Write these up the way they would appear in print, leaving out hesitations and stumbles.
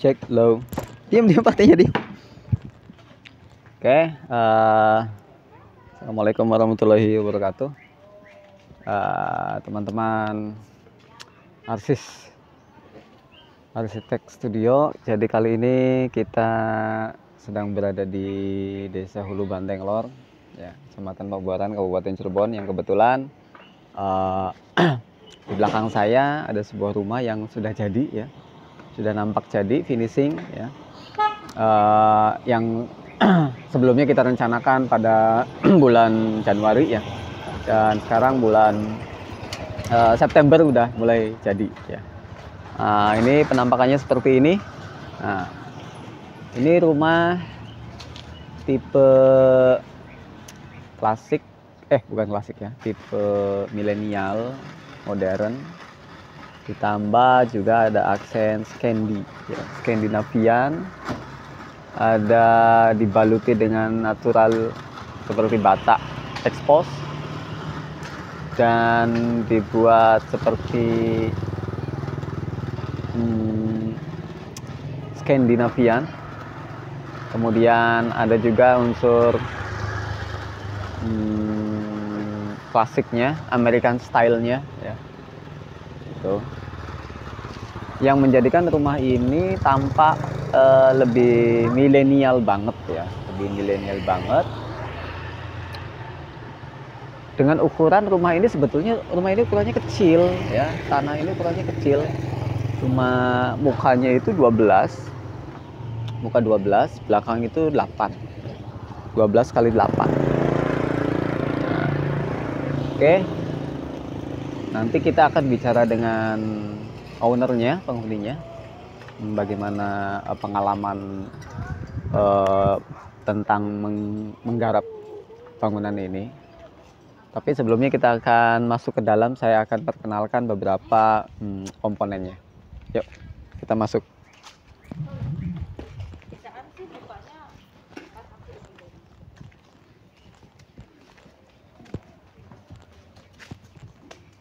Cek low. Diam partinya diam. Oke, Assalamualaikum warahmatullahi wabarakatuh. Teman-teman arsitek studio. Jadi kali ini kita sedang berada di Desa Hulu Banteng Lor, ya, Kecamatan Pabuaran, Kabupaten Cirebon, yang kebetulan di belakang saya ada sebuah rumah yang sudah jadi, ya, sudah nampak jadi finishing, ya. Yang sebelumnya kita rencanakan pada bulan Januari, ya, dan sekarang bulan September udah mulai jadi, ya. Ini penampakannya seperti ini. Nah, ini rumah tipe klasik, bukan klasik, ya, tipe milenial modern, ditambah juga ada aksen Skandinavian, ada dibaluti dengan natural seperti bata expose, dan dibuat seperti Skandinavian. Kemudian ada juga unsur klasiknya, American style-nya, ya. Itu yang menjadikan rumah ini tampak lebih milenial banget, ya, lebih milenial banget. Dengan ukuran rumah ini, sebetulnya rumah ini ukurannya kecil, ya, tanah ini ukurannya kecil, cuma mukanya itu 12, muka 12, belakang itu 8, 12 kali 8. Nah, oke, nanti kita akan bicara dengan ownernya, penghuninya, bagaimana pengalaman tentang menggarap bangunan ini. Tapi sebelumnya kita akan masuk ke dalam. Saya akan perkenalkan beberapa komponennya. Yuk, kita masuk.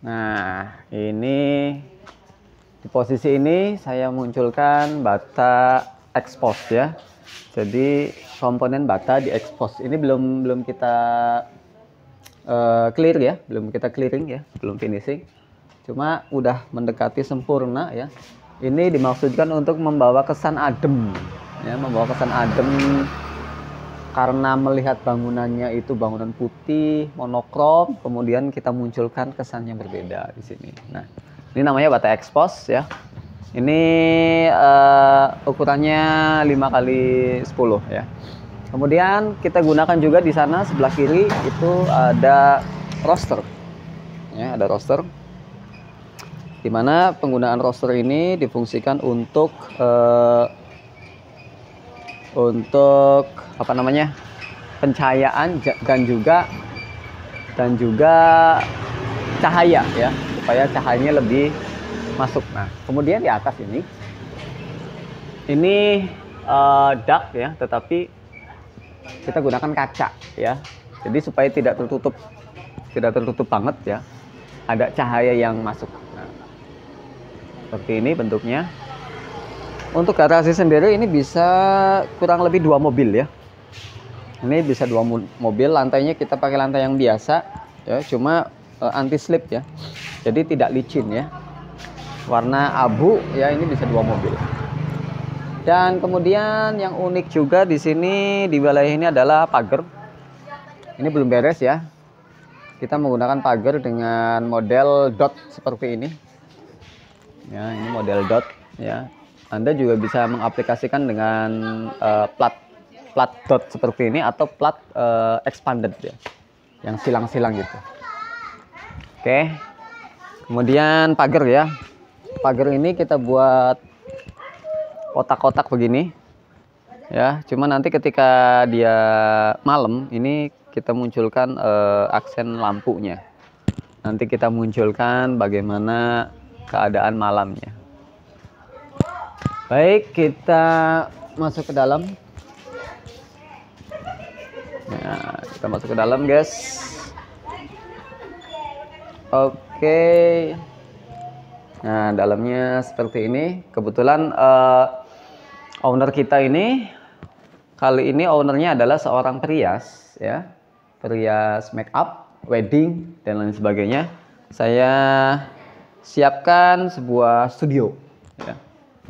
Nah, ini di posisi ini saya munculkan bata expose, ya. Jadi komponen bata di expose ini belum kita clear, ya, belum kita clearing, ya, belum finishing. Cuma udah mendekati sempurna, ya. Ini dimaksudkan untuk membawa kesan adem, ya, membawa kesan adem karena melihat bangunannya itu bangunan putih monokrom, kemudian kita munculkan kesan yang berbeda di sini. Nah, ini namanya bata expose, ya. Ini ukurannya 5x10, ya. Kemudian kita gunakan juga di sana sebelah kiri itu ada roster, ya, ada roster. Dimana penggunaan roster ini difungsikan untuk apa namanya, pencahayaan dan juga cahaya, ya, supaya cahayanya lebih masuk. Nah, kemudian di atas ini dark, ya, tetapi kita gunakan kaca, ya, jadi supaya tidak tertutup banget, ya, ada cahaya yang masuk. Nah, seperti ini bentuknya. Untuk garasi sendiri ini bisa kurang lebih 2 mobil, ya. Ini bisa 2 mobil. Lantainya kita pakai lantai yang biasa, ya, cuma anti slip, ya, jadi tidak licin, ya, warna abu, ya. Ini bisa 2 mobil. Dan kemudian yang unik juga di sini, di wilayah ini, adalah pagar. Ini belum beres, ya. Kita menggunakan pagar dengan model dot seperti ini, ya. Ini model dot, ya. Anda juga bisa mengaplikasikan dengan plat dot seperti ini atau plat expanded, ya, yang silang-silang gitu. Oke. Kemudian pagar, ya. Pagar ini kita buat kotak-kotak begini, ya. Cuma nanti ketika dia malam ini kita munculkan aksen lampunya. Nanti kita munculkan bagaimana keadaan malamnya. Baik, kita masuk ke dalam. Nah, kita masuk ke dalam, guys. Oke. Nah, dalamnya seperti ini. Kebetulan owner kita ini kali ini ownernya adalah seorang perias ya, perias make up, wedding dan lain sebagainya. Saya siapkan sebuah studio ya.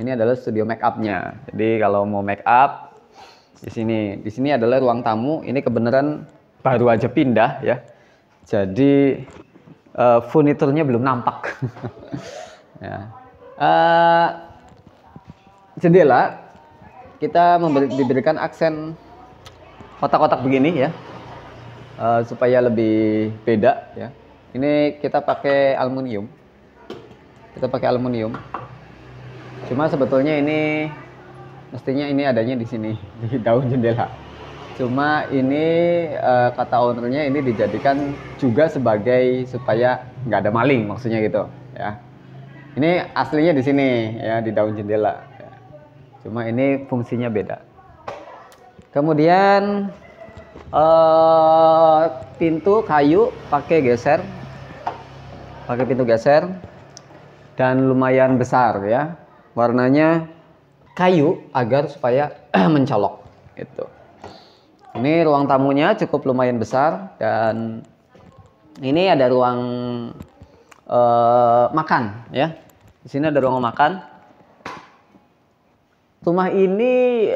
Ini adalah studio make upnya. Jadi kalau mau make up di sini adalah ruang tamu. Ini kebenaran baru aja pindah ya. Jadi furniturnya belum nampak. Ya. Jendela kita diberikan aksen kotak-kotak begini ya, supaya lebih beda ya. Ini kita pakai aluminium. Cuma sebetulnya ini mestinya ini adanya di sini di daun jendela. Cuma ini kata ownernya ini dijadikan juga sebagai supaya nggak ada maling, maksudnya gitu ya. Ini aslinya di sini ya, di daun jendela. Cuma ini fungsinya beda. Kemudian pintu kayu pakai pintu geser dan lumayan besar ya. Warnanya kayu agar supaya mencolok gitu. Ini ruang tamunya cukup lumayan besar dan ini ada ruang makan ya. Di sini ada ruang makan. Rumah ini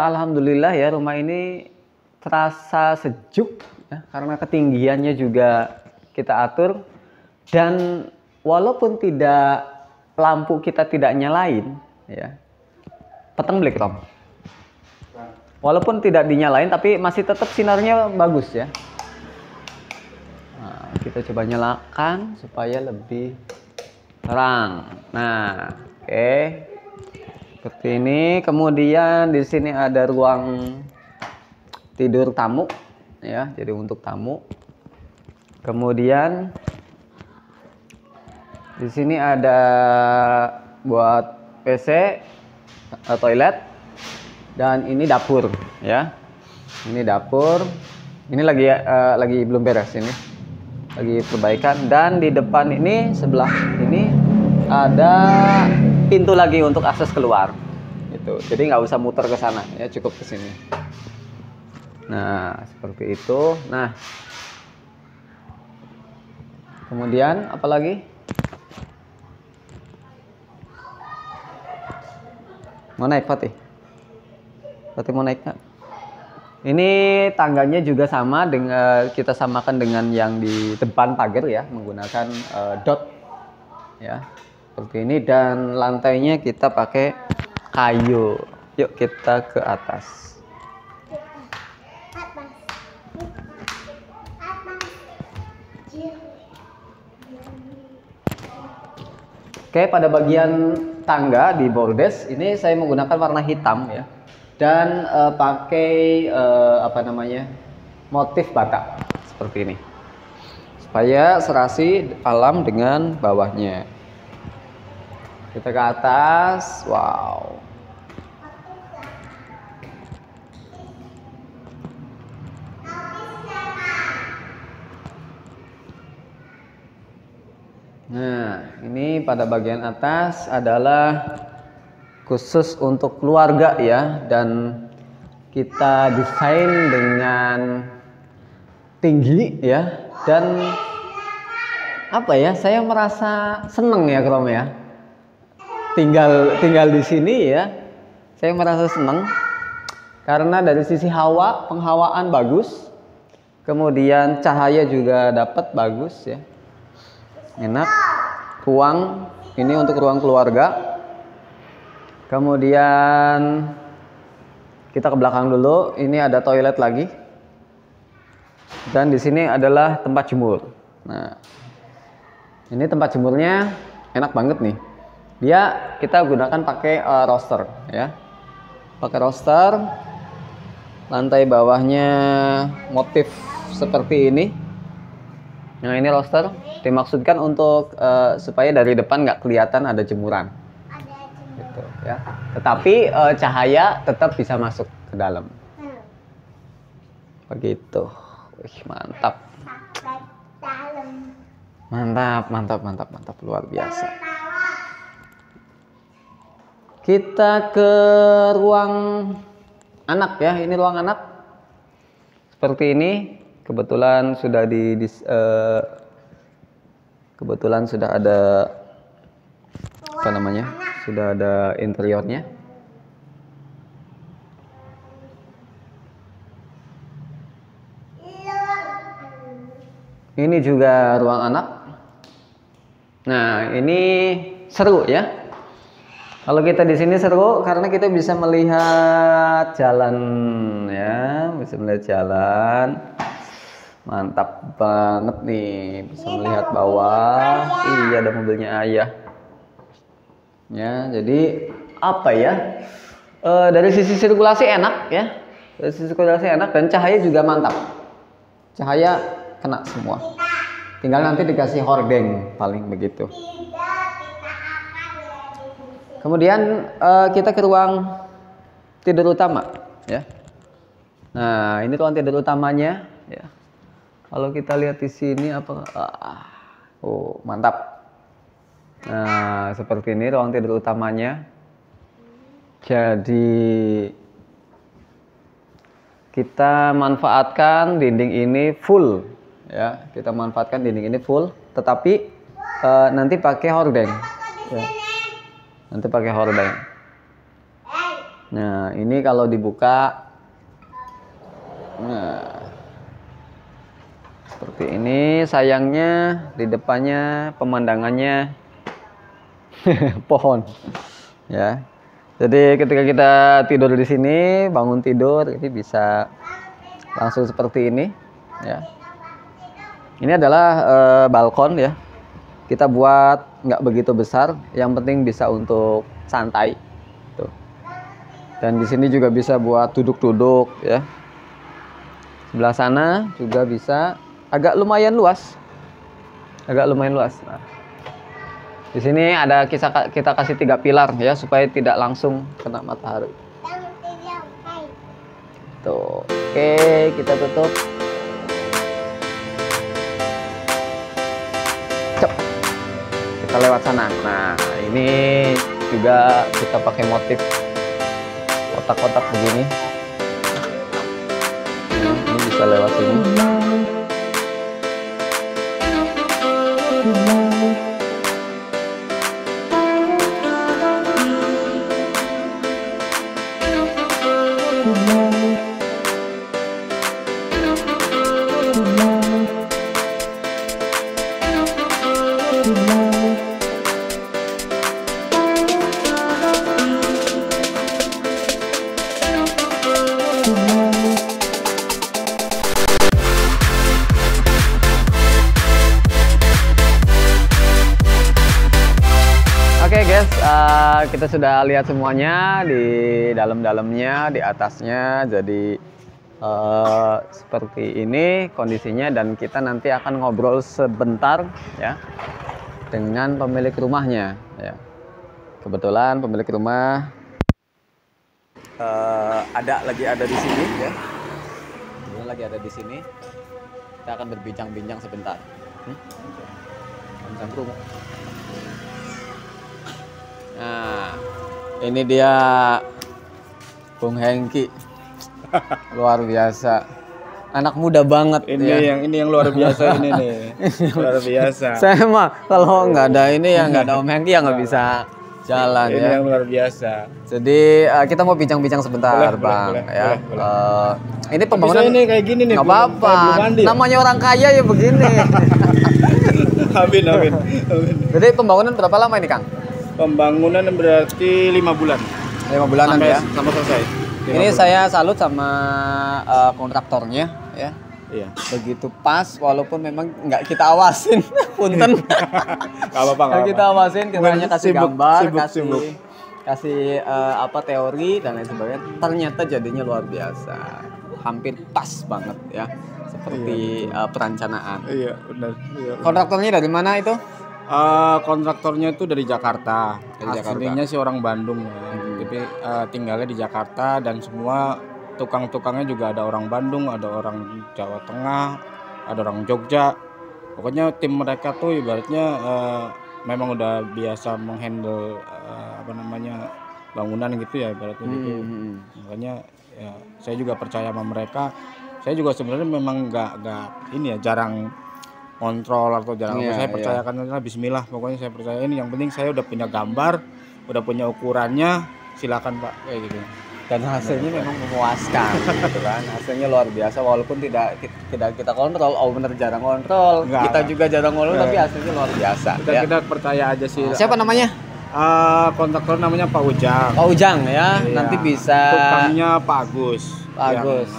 alhamdulillah ya, rumah ini terasa sejuk ya, karena ketinggiannya juga kita atur, dan walaupun lampu kita tidak nyalain ya, peteng blik Tom. Walaupun tidak dinyalain tapi masih tetap sinarnya bagus ya. Nah, kita coba nyalakan supaya lebih terang. Nah, oke. Seperti ini. Kemudian di sini ada ruang tidur tamu ya, jadi untuk tamu. Kemudian di sini ada buat WC, toilet, dan ini dapur ya. Ini dapur. Ini lagi belum beres, ini lagi perbaikan. Dan di depan ini, sebelah ini ada pintu lagi untuk akses keluar gitu. Jadi nggak usah muter ke sana ya, cukup ke sini. Nah, seperti itu. Nah, kemudian apa lagi? Mau naik Fatih? Fatih mau naik nggak? Ini tangganya juga sama dengan, kita samakan dengan yang di depan pagar ya, menggunakan dot ya, seperti ini. Dan lantainya kita pakai kayu. Yuk kita ke atas. Oke, pada bagian tangga di bordes ini saya menggunakan warna hitam ya, dan pakai motif batak seperti ini supaya serasi alam dengan bawahnya. Kita ke atas. Wow. Nah, ini pada bagian atas adalah khusus untuk keluarga ya, dan kita desain dengan tinggi ya, dan apa ya, saya merasa seneng ya Krom ya, tinggal di sini ya. Saya merasa seneng karena dari sisi penghawaan bagus, kemudian cahaya juga dapat bagus ya, enak. Ruang ini untuk ruang keluarga. Kemudian kita ke belakang dulu. Ini ada toilet lagi. Dan di sini adalah tempat jemur. Nah, ini tempat jemurnya enak banget nih. Kita gunakan pakai roster ya. Pakai roster. Lantai bawahnya motif seperti ini. Nah, ini roster dimaksudkan untuk supaya dari depan nggak kelihatan ada jemuran. Gitu, ya. Tetapi cahaya tetap bisa masuk ke dalam. Begitu. Wih, mantap. Mantap luar biasa. Kita ke ruang anak ya. Ini ruang anak. Seperti ini. Kebetulan sudah kebetulan sudah ada apa namanya? Sudah ada interiornya. Ini juga ruang anak. Nah, ini seru ya. Kalau kita di sini seru karena kita bisa melihat jalan ya, bisa melihat jalan. Mantap banget nih, bisa melihat bawah. Iya, ada mobilnya ayah. Ya, jadi apa ya? Dari sisi sirkulasi enak ya. Dari sisi sirkulasi enak dan cahaya juga mantap. Cahaya kena semua. Tinggal nanti dikasih hordeng paling begitu. Kemudian kita ke ruang tidur utama ya. Nah, ini ruang tidur utamanya ya. Kalau kita lihat di sini apa? Oh, mantap. Nah, seperti ini ruang tidur utamanya. Jadi kita manfaatkan dinding ini full ya. Kita manfaatkan dinding ini full, tetapi nanti pakai hordeng ya. Nanti pakai hordeng. Nah, ini kalau dibuka, nah seperti ini. Sayangnya di depannya pemandangannya pohon ya. Jadi ketika kita tidur di sini, bangun tidur ini bisa langsung seperti ini ya. Ini adalah balkon ya. Kita buat nggak begitu besar, yang penting bisa untuk santai tuh. Dan di sini juga bisa buat duduk-duduk ya. Sebelah sana juga bisa, agak lumayan luas. Nah, di sini ada kita kasih 3 pilar ya supaya tidak langsung kena matahari. Tuh, oke, kita tutup. Cep. Kita lewat sana. Nah, ini juga kita pakai motif kotak-kotak begini. Ini bisa lewat sini. Oke guys, kita sudah lihat semuanya di dalam-dalamnya, di atasnya. Jadi seperti ini kondisinya, dan kita nanti akan ngobrol sebentar ya dengan pemilik rumahnya ya. Kebetulan pemilik rumah lagi ada di sini ya. Kebetulan lagi ada di sini. Kita akan berbincang-bincang sebentar. Nah, ini dia Bung Hengki. Luar biasa. Anak muda banget ini ya. Ini yang luar biasa ini nih. Luar biasa. Saya mah kalau nggak ada ini ya nggak ada Om Hengki ya nggak bisa jalan ini ya. Yang luar biasa. Jadi kita mau bincang-bincang sebentar, Bang ya. Ini pembangunan ini kayak gini nih. Nggak apa-apa. Namanya orang kaya ya begini. Amin. Jadi pembangunan berapa lama ini, Kang? Pembangunan berarti 5 bulan. 5 bulanan ya. Sampai selesai. Ini saya salut sama kontraktornya ya. Iya. Begitu pas, walaupun memang nggak kita awasin. Punten. Nggak apa-apa. Nggak kita awasin, kita hanya kasih gambar, sibuk. kasih teori dan lain sebagainya. Ternyata jadinya luar biasa. Hampir pas banget ya. Seperti perencanaan. Iya, benar. Iya. Kontraktornya dari mana itu? Kontraktornya itu dari Jakarta. Aslinya sih orang Bandung ya. Tapi tinggalnya di Jakarta, dan semua tukang-tukangnya juga ada orang Bandung, ada orang Jawa Tengah, ada orang Jogja. Pokoknya tim mereka tuh ibaratnya memang udah biasa menghandle bangunan gitu ya ibaratnya gitu. Makanya ya saya juga percaya sama mereka. Saya juga sebenarnya memang nggak ini ya, jarang kontrol atau jarang apa. Saya percayakan aja, bismillah pokoknya saya percaya ini. Yang penting saya udah punya gambar, udah punya ukurannya, silakan Pak, kayak gitu. Dan hasilnya memang memuaskan gitu kan. Hasilnya luar biasa walaupun tidak kita kontrol. Oh bener jarang kontrol. Kita juga jarang kontrol tapi hasilnya luar biasa. Kita percaya aja sih. Siapa namanya? Kontraktor namanya Pak Ujang. Pak Ujang ya. Iya. Nanti bisa. Tukangnya Pak Agus. Pak Agus.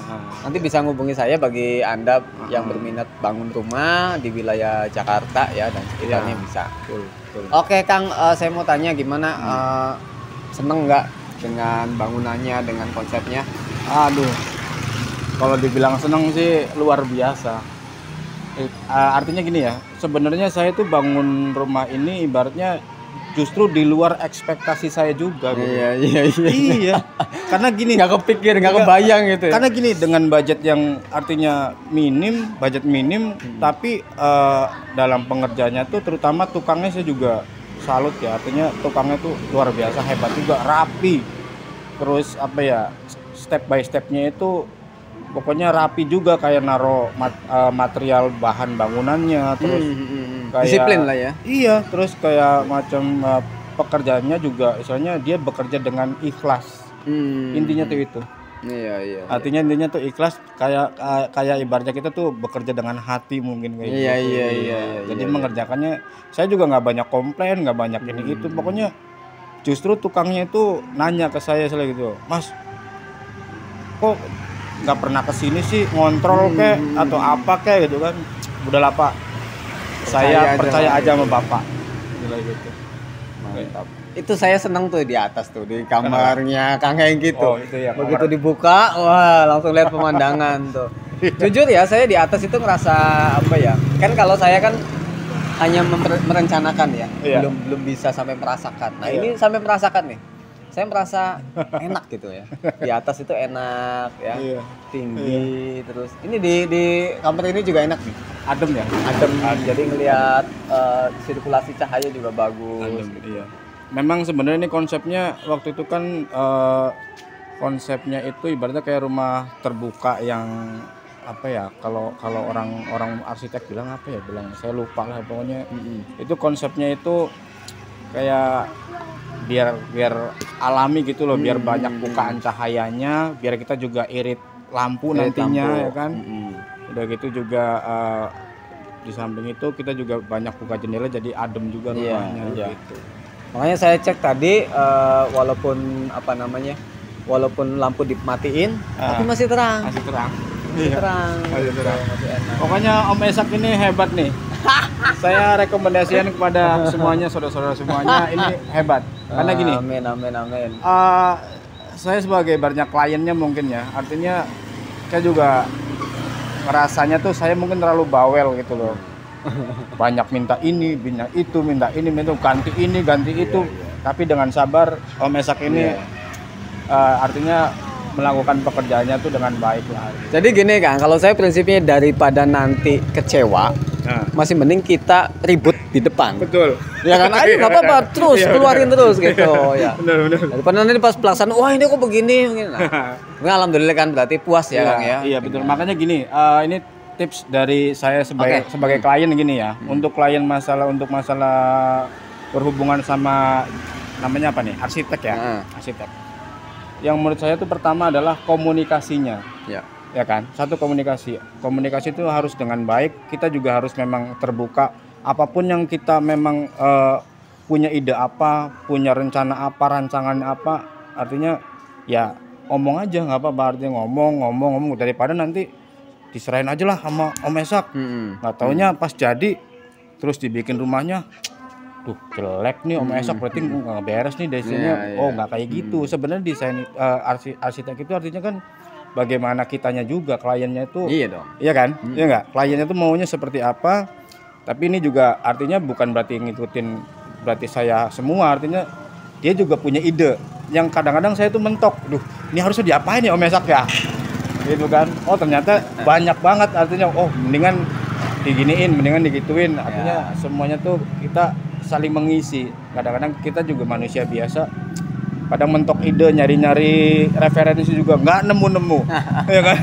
Nanti bisa ngubungi saya bagi Anda yang berminat bangun rumah di wilayah Jakarta ya dan sekitarnya bisa. Betul. Oke Kang, saya mau tanya gimana seneng nggak dengan bangunannya, dengan konsepnya? Aduh, kalau dibilang seneng sih luar biasa. Artinya gini ya, sebenarnya saya tuh bangun rumah ini ibaratnya justru di luar ekspektasi saya juga gitu. Iya. Karena gini, nggak kepikir, nggak kebayang gitu. Karena gini, dengan budget yang artinya budget minim, tapi dalam pengerjaannya tuh terutama tukangnya saya juga salut ya. Artinya tukangnya tuh luar biasa, hebat juga, rapi. Terus apa ya, step by stepnya itu pokoknya rapi juga, kayak naro material bahan bangunannya, terus kayak disiplin lah ya. Iya, terus kayak macam pekerjaannya juga, misalnya dia bekerja dengan ikhlas. Intinya tuh itu. Iya. Artinya intinya tuh ikhlas, kayak ibaratnya kita tuh bekerja dengan hati mungkin kayak gitu. Iya. Jadi mengerjakannya, saya juga nggak banyak komplain, nggak banyak ini itu. Pokoknya justru tukangnya itu nanya ke saya gitu, Mas, kok nggak pernah kesini sih, ngontrol kek atau apa kek gitu kan. Udahlah Pak, saya percaya aja sama Bapak gitu. Mantap. Itu saya senang tuh di atas tuh, di kamarnya Kang Heng gitu. Itu ya, begitu dibuka, wah langsung lihat pemandangan tuh. Jujur ya, saya di atas itu ngerasa apa ya, kan kalau saya kan hanya merencanakan ya, belum bisa sampai merasakan. Nah ini sampai merasakan nih. Saya merasa enak gitu ya. Di atas itu enak ya, tinggi terus. Ini di kamar ini juga enak nih. Adem ya. Adem. Jadi ngelihat sirkulasi cahaya juga bagus. Adem, gitu. Iya. Memang sebenarnya ini konsepnya waktu itu kan konsepnya itu ibaratnya kayak rumah terbuka yang apa ya, kalau orang arsitek bilang apa ya, saya lupa lah pokoknya. Itu konsepnya itu kayak biar alami gitu loh, biar banyak bukaan cahayanya, biar kita juga irit lampu nantinya ya kan. Udah gitu juga di samping itu kita juga banyak buka jendela jadi adem juga rumahnya gitu. Makanya saya cek tadi walaupun walaupun lampu dimatiin tapi masih terang. Masih terang. Masih enak. Pokoknya Om Esak ini hebat nih. Saya rekomendasikan kepada semuanya, saudara-saudara semuanya, ini hebat. Karena gini. Amin. Saya sebagai banyak kliennya mungkin ya, artinya saya juga ngerasanya tuh saya mungkin terlalu bawel gitu loh. Banyak minta ini, minta itu, ganti ini, ganti itu. Tapi dengan sabar Om Esak ini artinya melakukan pekerjaannya tuh dengan baik lah. Jadi gini Kang, kalau saya prinsipnya daripada nanti kecewa, masih mending kita ribut di depan. Betul. Ya kan, ayo nggak apa-apa, terus keluarin terus gitu ya. Benar. Daripada nanti pas pelaksanaan, wah ini kok begini. Nah, alhamdulillah kan berarti puas ya Kang ya. Iya betul. Makanya gini, ini tips dari saya sebagai klien gini ya. Untuk klien masalah berhubungan sama namanya apa nih, arsitek ya, arsitek. Yang menurut saya itu pertama adalah komunikasinya. Ya kan? Satu, komunikasi itu harus dengan baik. Kita juga harus memang terbuka. Apapun yang kita memang punya ide apa, punya rencana apa, rancangan apa, artinya ya ngomong aja, nggak apa-apa. Artinya ngomong daripada nanti diserahin aja lah sama Om Esak. Nggak taunya pas jadi terus dibikin rumahnya, tuh jelek nih Om Esak, berarti nggak beres nih desainnya. Nggak kayak gitu. Sebenarnya desain arsitek itu artinya kan bagaimana kitanya juga, kliennya itu. Iya dong. Iya kan? Iya nggak? Kliennya itu maunya seperti apa? Tapi ini juga artinya bukan berarti ngikutin berarti saya semua, artinya dia juga punya ide. Yang kadang-kadang saya tuh mentok, ini harusnya diapain ya Om Esak ya? Gitu kan. Oh ternyata banyak banget, artinya mendingan diginiin, mendingan digituin. Artinya semuanya tuh kita saling mengisi. Kadang-kadang kita juga manusia biasa, kadang mentok ide, nyari-nyari referensi juga nggak nemu-nemu. Ya kan?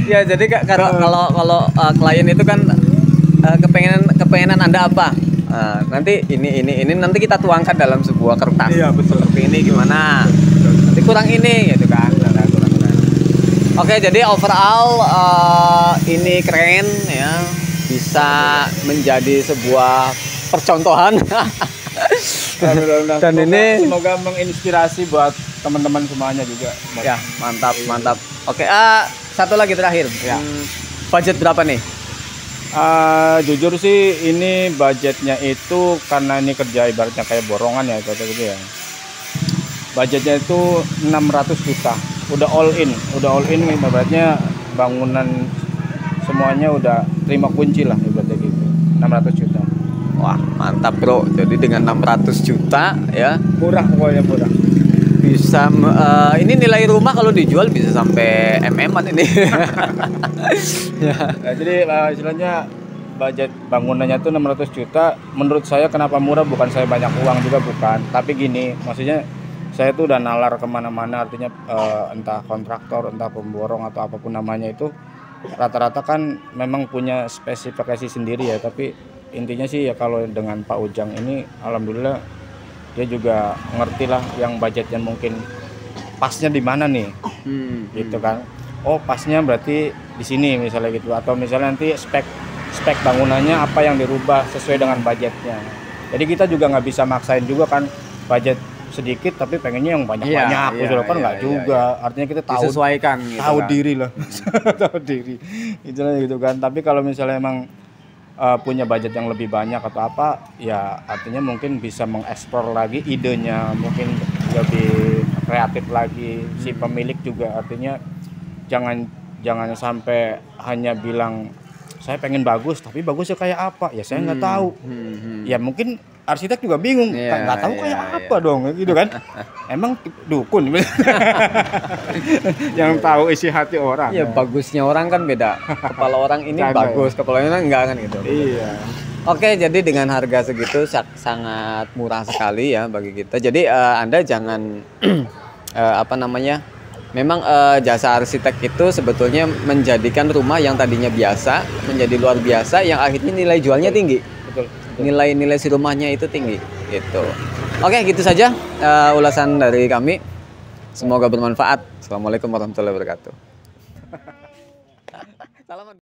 Ya, jadi kalau klien itu kan kepengenan Anda apa? Nanti ini nanti kita tuangkan dalam sebuah kertas. Iya, betul. Seperti ini gimana? Nanti kurang ini gitu kan. Kurang. Oke, jadi overall ini keren ya. Bisa menjadi sebuah percontohan. Dan semoga menginspirasi buat teman-teman semuanya juga. Ya, mantap. Oke, satu lagi terakhir. Ya. Budget berapa nih? Jujur sih ini budgetnya itu karena ini kerja ibaratnya kayak borongan ya gitu ya. Budgetnya itu 600 juta. Udah all in ibaratnya bangunan semuanya udah terima kunci lah ibaratnya gitu. 600 juta. Wah, mantap bro. Jadi dengan 600 juta ya. Murah, pokoknya murah. Bisa ini nilai rumah kalau dijual bisa sampai MM-an ini. Ya. Nah, jadi istilahnya budget bangunannya tuh 600 juta. Menurut saya kenapa murah, bukan saya banyak uang juga bukan. Tapi gini, maksudnya saya tuh udah nalar kemana-mana, artinya entah kontraktor, entah pemborong atau apapun namanya itu rata-rata kan memang punya spesifikasi sendiri ya. Tapi intinya sih ya kalau dengan Pak Ujang ini alhamdulillah dia juga ngerti lah yang budgetnya mungkin pasnya di mana nih, gitu kan. Oh pasnya berarti di sini misalnya gitu, atau misalnya nanti spek bangunannya apa yang dirubah sesuai dengan budgetnya. Jadi kita juga nggak bisa maksain juga kan budget sedikit tapi pengennya yang banyak-banyak, gitu kan nggak juga. Artinya kita tahu disesuaikan, gitu tahu kan. diri lah, tahu diri, gitu kan. Tapi kalau misalnya emang punya budget yang lebih banyak atau apa, ya artinya mungkin bisa mengeksplor lagi idenya, mungkin lebih kreatif lagi. Si pemilik juga artinya jangan sampai hanya bilang saya pengen bagus, tapi bagusnya kayak apa? Ya saya nggak tahu. Ya mungkin arsitek juga bingung, nggak tahu kayak apa dong, gitu kan? Emang dukun yang tahu isi hati orang. Ya bagusnya orang kan beda. Kepala orang ini bagus, kepala orang enggak kan gitu. Iya. Oke, jadi dengan harga segitu sangat murah sekali ya bagi kita. Jadi Anda jangan memang jasa arsitek itu sebetulnya menjadikan rumah yang tadinya biasa menjadi luar biasa, yang akhirnya nilai jualnya tinggi. Betul. Nilai si rumahnya itu tinggi gitu. Oke, gitu saja ulasan dari kami. Semoga bermanfaat. Assalamualaikum warahmatullahi wabarakatuh. Salam.